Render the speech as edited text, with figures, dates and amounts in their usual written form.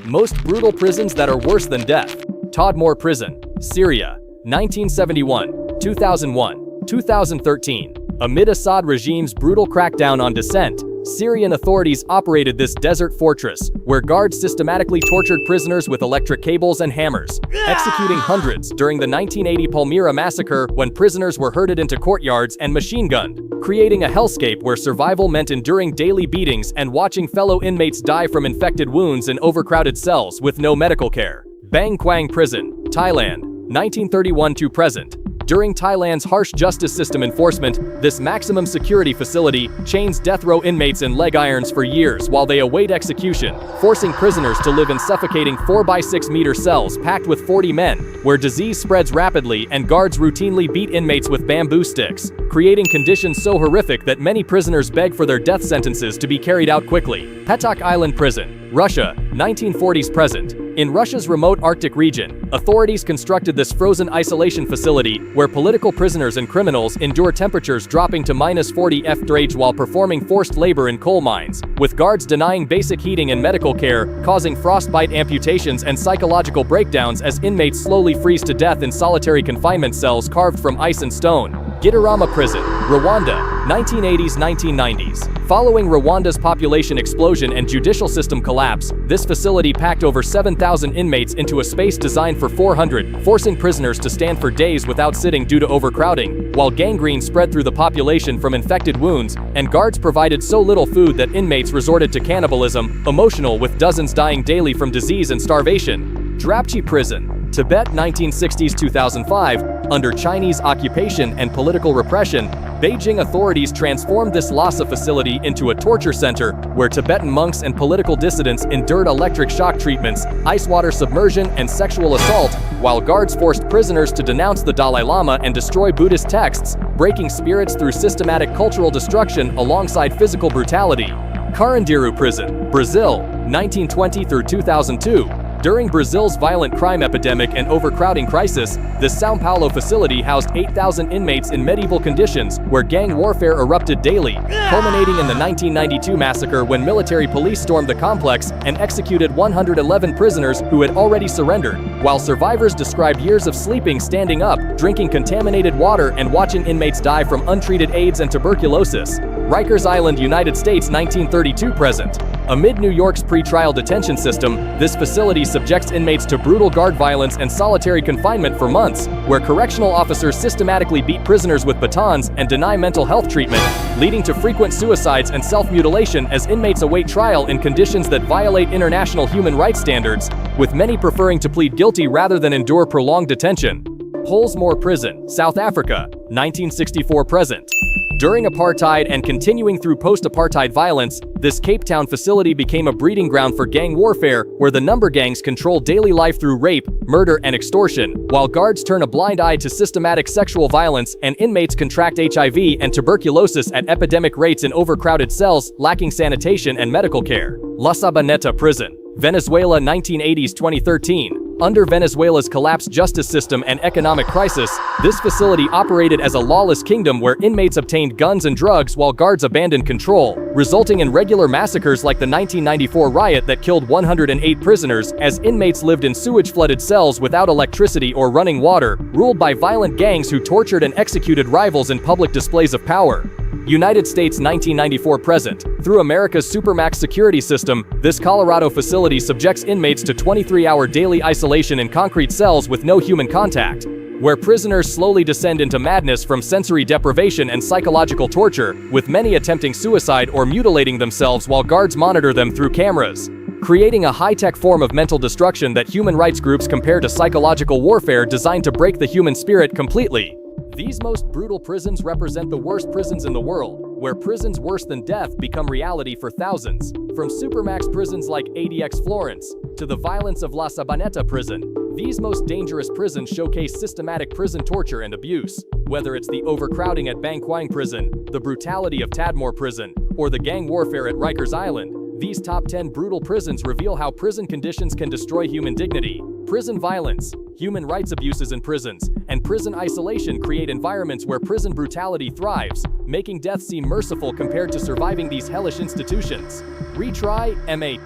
Most brutal prisons that are worse than death. Tadmor Prison, Syria, 1971, 2001, 2013. Amid Assad regime's brutal crackdown on dissent, Syrian authorities operated this desert fortress, where guards systematically tortured prisoners with electric cables and hammers, executing hundreds during the 1980 Palmyra massacre when prisoners were herded into courtyards and machine-gunned, creating a hellscape where survival meant enduring daily beatings and watching fellow inmates die from infected wounds in overcrowded cells with no medical care. Bang Kwang Prison, Thailand, 1931 to present. During Thailand's harsh justice system enforcement, this maximum security facility chains death row inmates in leg irons for years while they await execution, forcing prisoners to live in suffocating 4-by-6-meter cells packed with 40 men, where disease spreads rapidly and guards routinely beat inmates with bamboo sticks, creating conditions so horrific that many prisoners beg for their death sentences to be carried out quickly. Petak Island Prison, Russia, 1940s present. In Russia's remote Arctic region, authorities constructed this frozen isolation facility where political prisoners and criminals endure temperatures dropping to -40 degrees while performing forced labor in coal mines, with guards denying basic heating and medical care, causing frostbite amputations and psychological breakdowns as inmates slowly freeze to death in solitary confinement cells carved from ice and stone. Gitarama Prison, Rwanda, 1980s-1990s. Following Rwanda's population explosion and judicial system collapse, this facility packed over 7,000 inmates into a space designed for 400, forcing prisoners to stand for days without sitting due to overcrowding, while gangrene spread through the population from infected wounds, and guards provided so little food that inmates resorted to cannibalism, emotional with dozens dying daily from disease and starvation. Drapchi Prison, Tibet, 1960s-2005. Under Chinese occupation and political repression, Beijing authorities transformed this Lhasa facility into a torture center where Tibetan monks and political dissidents endured electric shock treatments, ice water submersion, and sexual assault, while guards forced prisoners to denounce the Dalai Lama and destroy Buddhist texts, breaking spirits through systematic cultural destruction alongside physical brutality. Carandiru Prison, Brazil, 1920 through 2002. During Brazil's violent crime epidemic and overcrowding crisis, the São Paulo facility housed 8,000 inmates in medieval conditions where gang warfare erupted daily, culminating in the 1992 massacre when military police stormed the complex and executed 111 prisoners who had already surrendered, while survivors described years of sleeping standing up, drinking contaminated water, and watching inmates die from untreated AIDS and tuberculosis. Rikers Island, United States, 1932 present. Amid New York's pre-trial detention system, this facility subjects inmates to brutal guard violence and solitary confinement for months, where correctional officers systematically beat prisoners with batons and deny mental health treatment, leading to frequent suicides and self-mutilation as inmates await trial in conditions that violate international human rights standards, with many preferring to plead guilty rather than endure prolonged detention. Holsmore Prison, South Africa, 1964 present. During apartheid and continuing through post-apartheid violence, this Cape Town facility became a breeding ground for gang warfare, where the number gangs control daily life through rape, murder, and extortion, while guards turn a blind eye to systematic sexual violence and inmates contract HIV and tuberculosis at epidemic rates in overcrowded cells, lacking sanitation and medical care. La Sabaneta Prison, Venezuela, 1980s-2013. Under Venezuela's collapsed justice system and economic crisis, this facility operated as a lawless kingdom where inmates obtained guns and drugs while guards abandoned control, resulting in regular massacres like the 1994 riot that killed 108 prisoners as inmates lived in sewage-flooded cells without electricity or running water, ruled by violent gangs who tortured and executed rivals in public displays of power. United States, 1994 present. Through America's Supermax security system, this Colorado facility subjects inmates to 23-hour daily isolation in concrete cells with no human contact, where prisoners slowly descend into madness from sensory deprivation and psychological torture, with many attempting suicide or mutilating themselves while guards monitor them through cameras, creating a high-tech form of mental destruction that human rights groups compare to psychological warfare designed to break the human spirit completely. These most brutal prisons represent the worst prisons in the world, where prisons worse than death become reality for thousands. From supermax prisons like ADX Florence to the violence of La Sabaneta Prison, these most dangerous prisons showcase systematic prison torture and abuse. Whether it's the overcrowding at Bang Kwang Prison, the brutality of Tadmor Prison, or the gang warfare at Rikers Island, these top 10 brutal prisons reveal how prison conditions can destroy human dignity. Prison violence, human rights abuses in prisons, and prison isolation create environments where prison brutality thrives, making death seem merciful compared to surviving these hellish institutions. Retry, M8.